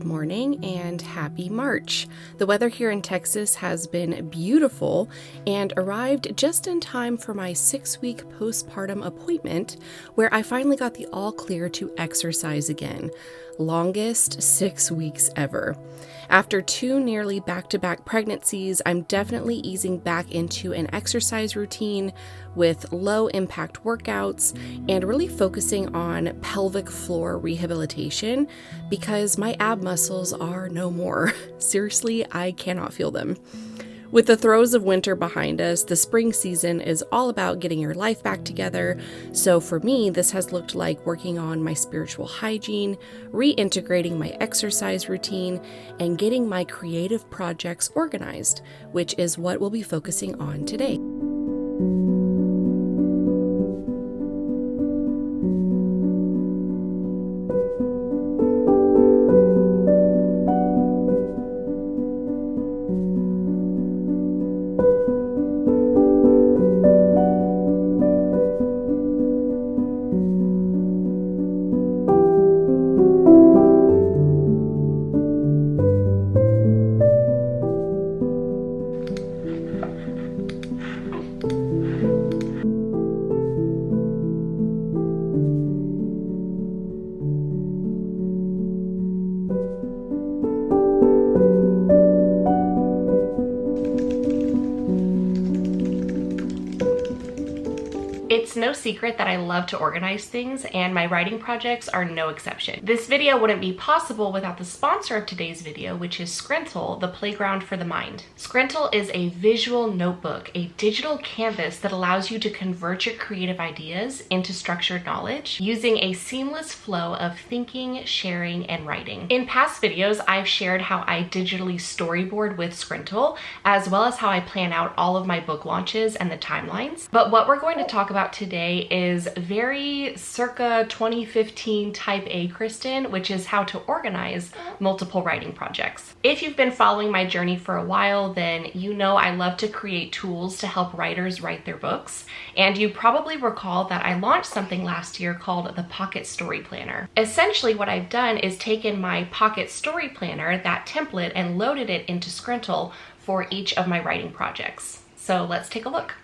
good morning and happy March. The weather here in Texas has been beautiful and arrived just in time for my 6-week postpartum appointment where I finally got the all clear to exercise again. Longest 6 weeks ever. After 2 nearly back-to-back pregnancies, I'm definitely easing back into an exercise routine with low-impact workouts and really focusing on pelvic floor rehabilitation because my ab muscles are no more. Seriously, I cannot feel them. With the throes of winter behind us, the spring season is all about getting your life back together. So for me, this has looked like working on my spiritual hygiene, reintegrating my exercise routine, and getting my creative projects organized, which is what we'll be focusing on today. It's no secret that I love to organize things, and my writing projects are no exception. This video wouldn't be possible without the sponsor of today's video, which is scrintal, the playground for the mind. Scrintal is a visual notebook, a digital canvas that allows you to convert your creative ideas into structured knowledge using a seamless flow of thinking, sharing, and writing. In past videos, I've shared how I digitally storyboard with scrintal, as well as how I plan out all of my book launches and the timelines. But what we're going to talk about today is very circa 2015 type A Kristen, which is how to organize multiple writing projects. If you've been following my journey for a while, then you know I love to create tools to help writers write their books. And you probably recall that I launched something last year called the Pocket Story Planner. Essentially what I've done is taken my Pocket Story Planner, that template, and loaded it into scrintal for each of my writing projects. So let's take a look.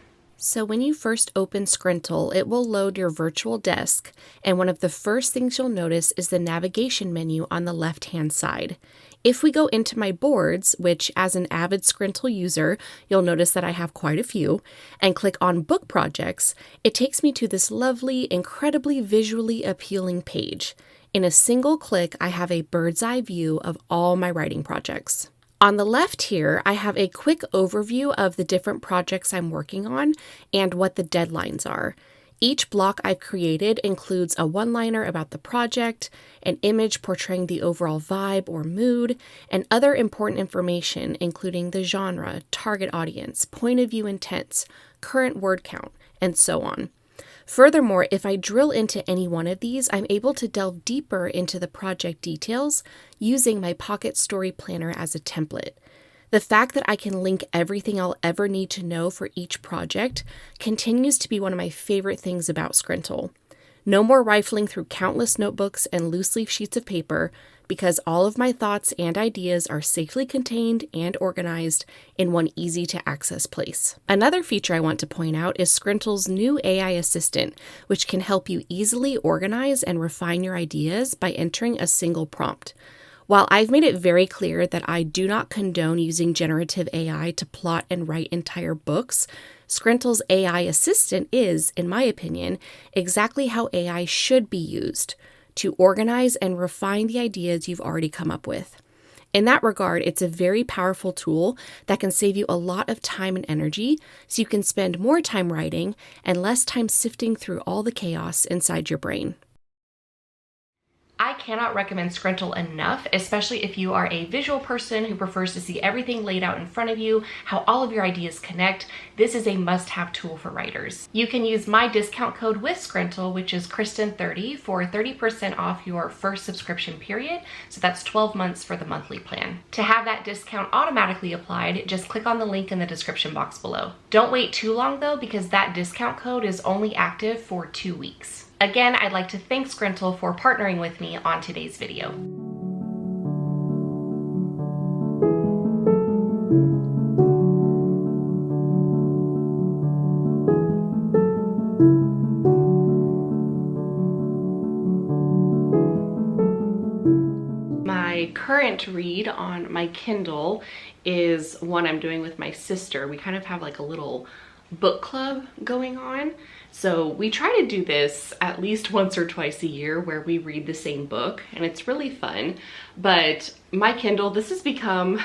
So when you first open scrintal, it will load your virtual desk, and one of the first things you'll notice is the navigation menu on the left-hand side. If we go into my boards, which as an avid scrintal user, you'll notice that I have quite a few, and click on book projects, it takes me to this lovely, incredibly visually appealing page. In a single click, I have a bird's eye view of all my writing projects. On the left here, I have a quick overview of the different projects I'm working on and what the deadlines are. Each block I've created includes a one-liner about the project, an image portraying the overall vibe or mood, and other important information including the genre, target audience, point of view intents, current word count, and so on. Furthermore, if I drill into any one of these, I'm able to delve deeper into the project details using my Pocket Story Planner as a template. The fact that I can link everything I'll ever need to know for each project continues to be one of my favorite things about scrintal. No more rifling through countless notebooks and loose-leaf sheets of paper, because all of my thoughts and ideas are safely contained and organized in one easy-to-access place. Another feature I want to point out is Scrintal's new AI assistant, which can help you easily organize and refine your ideas by entering a single prompt. While I've made it very clear that I do not condone using generative AI to plot and write entire books, Scrintal's AI assistant is, in my opinion, exactly how AI should be used, to organize and refine the ideas you've already come up with. In that regard, it's a very powerful tool that can save you a lot of time and energy, so you can spend more time writing and less time sifting through all the chaos inside your brain. I cannot recommend scrintal enough, especially if you are a visual person who prefers to see everything laid out in front of you, how all of your ideas connect. This is a must-have tool for writers. You can use my discount code with scrintal, which is Kristen30, for 30% off your first subscription period. So that's 12 months for the monthly plan. To have that discount automatically applied, just click on the link in the description box below. Don't wait too long though, because that discount code is only active for 2 weeks. Again, I'd like to thank Scrintal for partnering with me on today's video. my current read on my Kindle is one I'm doing with my sister. We kind of have like a little book club going on. So we try to do this at least once or twice a year where we read the same book, and it's really fun. But my Kindle, this has become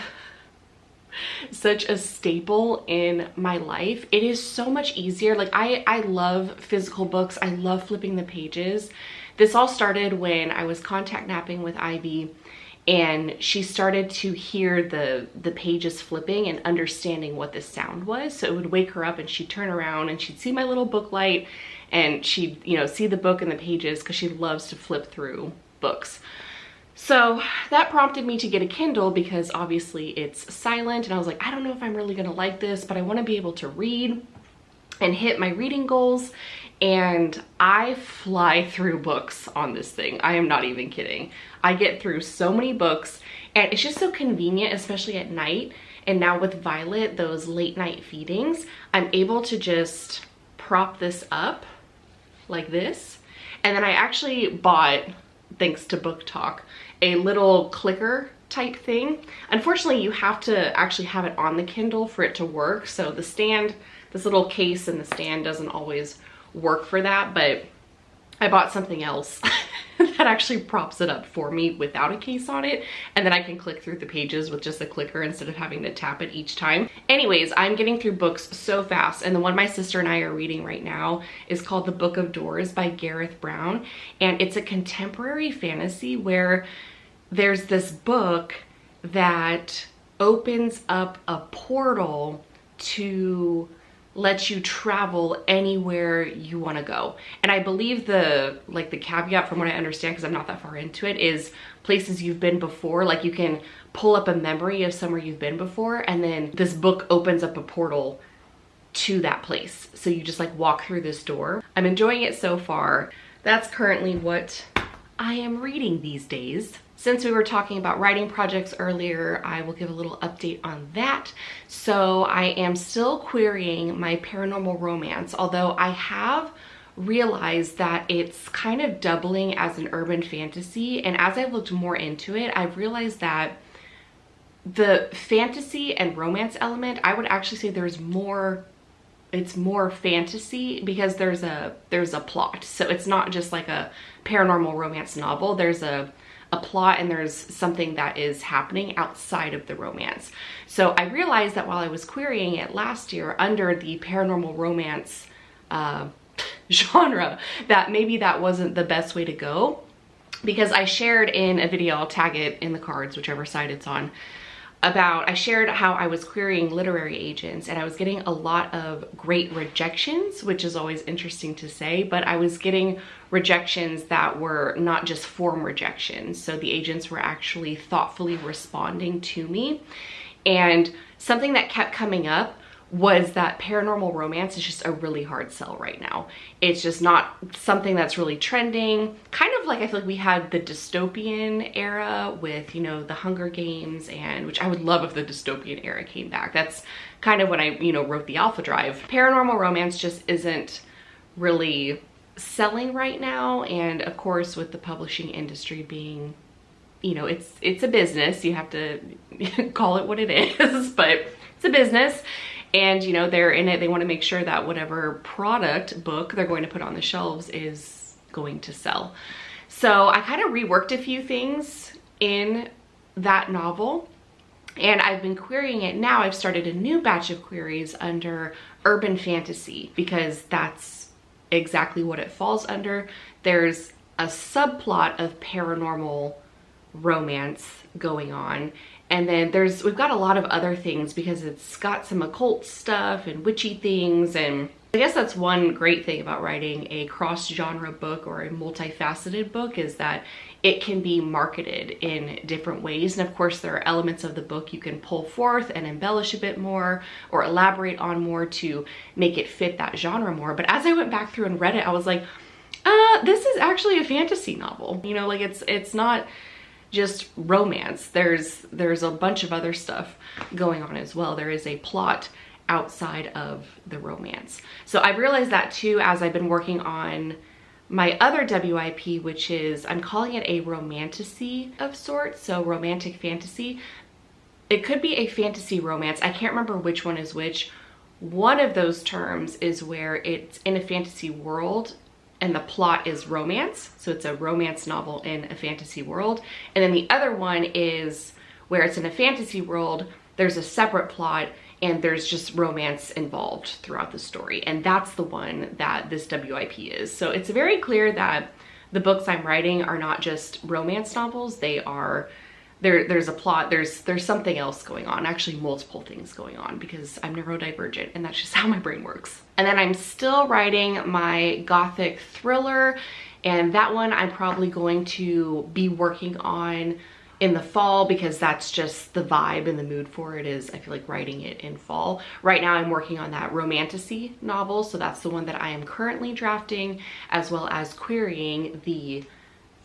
such a staple in my life. It is so much easier. Like I love physical books. I love flipping the pages. This all started when I was contact napping with Ivy, and she started to hear the pages flipping and understanding what the sound was. So it would wake her up and she'd turn around and she'd see my little book light, and she'd, you know, see the book and the pages because she loves to flip through books. So that prompted me to get a Kindle because obviously it's silent, and I was like, I don't know if I'm really gonna like this, but I wanna be able to read and hit my reading goals. And I fly through books on this thing. I am not even kidding. I get through so many books, and it's just so convenient, especially at night. And now with Violet, those late night feedings, I'm able to just prop this up like this. And then I actually bought, thanks to Book Talk, a little clicker type thing. Unfortunately, you have to actually have it on the Kindle for it to work. So the stand, this little case and the stand doesn't always work for that, but I bought something else that actually props it up for me without a case on it, and then I can click through the pages with just a clicker instead of having to tap it each time. Anyways, I'm getting through books so fast, and the one my sister and I are reading right now is called The Book of Doors by Gareth Brown, and it's a contemporary fantasy where there's this book that opens up a portal to let you travel anywhere you want to go. And I believe the caveat, from what I understand, because I'm not that far into it, is places you've been before. Like you can pull up a memory of somewhere you've been before, and then this book opens up a portal to that place. So you just like walk through this door. I'm enjoying it so far. That's currently what I am reading these days. Since we were talking about writing projects earlier, I will give a little update on that. So I am still querying my paranormal romance, although I have realized that it's kind of doubling as an urban fantasy. And as I've looked more into it, I've realized that the fantasy and romance element, I would actually say there's more, it's more fantasy because there's a plot. So it's not just like a paranormal romance novel. There's a plot, and there's something that is happening outside of the romance. So I realized that while I was querying it last year under the paranormal romance genre, that maybe that wasn't the best way to go, because I shared in a video, I'll tag it in the cards, whichever side it's on, I shared how I was querying literary agents, and I was getting a lot of great rejections, which is always interesting to say, but I was getting rejections that were not just form rejections. So the agents were actually thoughtfully responding to me. And something that kept coming up was that paranormal romance is just a really hard sell right now. It's just not something that's really trending. Kind of like, I feel like we had the dystopian era with, you know, the Hunger Games, and which I would love if the dystopian era came back. That's kind of when I, you know, wrote the Alpha Drive. Paranormal romance just isn't really selling right now. And of course, with the publishing industry being, you know, it's a business. You have to call it what it is, but it's a business. And, you know, they're in it, they want to make sure that whatever product book they're going to put on the shelves is going to sell. So I kind of reworked a few things in that novel, and I've been querying it now. I've started a new batch of queries under urban fantasy because that's exactly what it falls under. There's a subplot of paranormal romance going on. And then we've got a lot of other things because it's got some occult stuff and witchy things. And I guess that's one great thing about writing a cross-genre book or a multifaceted book, is that it can be marketed in different ways. And of course, there are elements of the book you can pull forth and embellish a bit more or elaborate on more to make it fit that genre more. But as I went back through and read it, I was like, this is actually a fantasy novel. You know, like it's not just romance. There's a bunch of other stuff going on as well. There is a plot outside of the romance. So I've realized that too as I've been working on my other WIP, which is, I'm calling it a romantasy of sorts, so romantic fantasy. It could be a fantasy romance. I can't remember which one is which. One of those terms is where it's in a fantasy world and the plot is romance. So it's a romance novel in a fantasy world. And then the other one is where it's in a fantasy world, there's a separate plot and there's just romance involved throughout the story. And that's the one that this WIP is. So it's very clear that the books I'm writing are not just romance novels. They are, there's a plot, there's something else going on, actually multiple things going on, because I'm neurodivergent and that's just how my brain works. And then I'm still writing my gothic thriller, and that one I'm probably going to be working on in the fall, because that's just the vibe and the mood for it is, I feel like writing it in fall. Right now I'm working on that romantasy novel, so that's the one that I am currently drafting, as well as querying the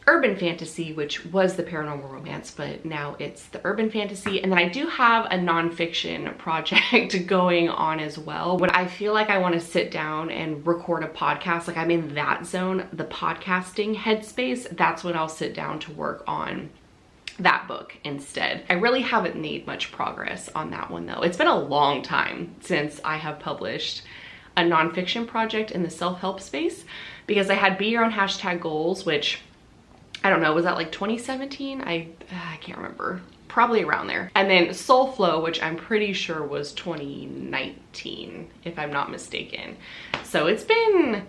urban fantasy, which was the paranormal romance, but now it's the urban fantasy. And then I do have a nonfiction project going on as well. When I feel like I want to sit down and record a podcast, like I'm in that zone, the podcasting headspace, that's when I'll sit down to work on that book instead. I really haven't made much progress on that one though. It's been a long time since I have published a nonfiction project in the self-help space, because I had Be Your Own hashtag goals, which I don't know, was that like 2017? I can't remember, probably around there. And then SOULFLOW, which I'm pretty sure was 2019, if I'm not mistaken. So it's been,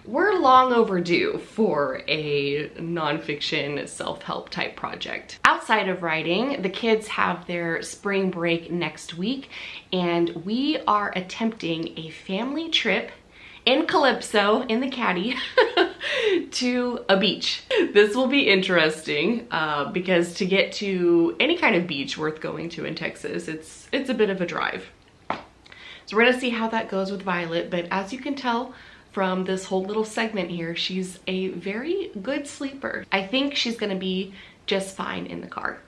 we're long overdue for a nonfiction self-help type project. Outside of writing, the kids have their spring break next week, and we are attempting a family trip in Calypso, in the Caddy, to a beach. This will be interesting because to get to any kind of beach worth going to in Texas, it's a bit of a drive. So we're gonna see how that goes with Violet, but as you can tell from this whole little segment here, she's a very good sleeper. I think she's gonna be just fine in the car.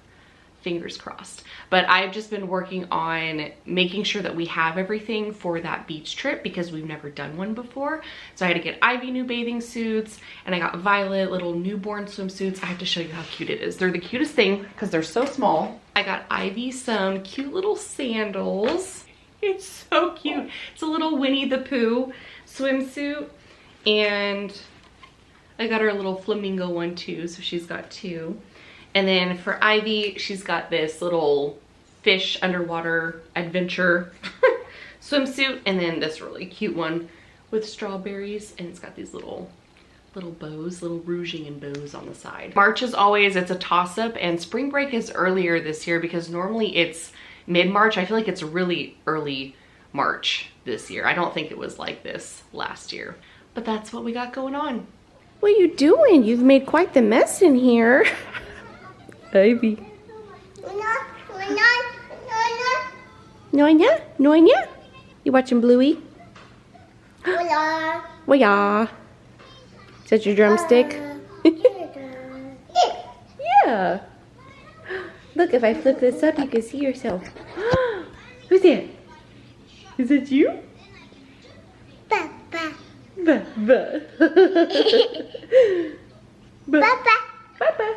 Fingers crossed. But I've just been working on making sure that we have everything for that beach trip, because we've never done one before. So I had to get Ivy new bathing suits, and I got Violet little newborn swimsuits. I have to show you how cute it is. They're the cutest thing because they're so small. I got Ivy some cute little sandals. It's so cute. It's a little Winnie the Pooh swimsuit, and I got her a little flamingo one too, so she's got two. And then for Ivy, she's got this little fish underwater adventure swimsuit, and then this really cute one with strawberries, and it's got these little bows, little rouging and bows on the side. March, as always, it's a toss-up, and spring break is earlier this year because normally it's mid-March. I feel like it's really early March this year. I don't think it was like this last year, but that's what we got going on. What are you doing? You've made quite the mess in here. Ivy. Nonya? Nonya? You watching Bluey? Well, yeah. Is that your drumstick? Yeah. Look, if I flip this up, you can see yourself. Who's that? Is it you? Papa. Ba. Papa. Papa.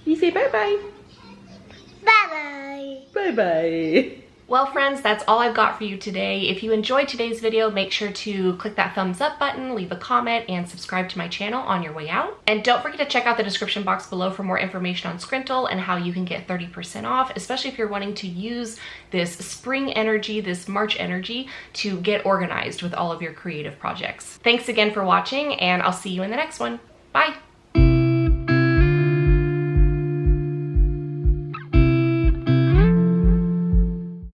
You say bye-bye. Bye-bye. Bye-bye. Well, friends, that's all I've got for you today. If you enjoyed today's video, make sure to click that thumbs up button, leave a comment, and subscribe to my channel on your way out. And don't forget to check out the description box below for more information on Scrintal and how you can get 30% off, especially if you're wanting to use this spring energy, this March energy, to get organized with all of your creative projects. Thanks again for watching, and I'll see you in the next one. Bye.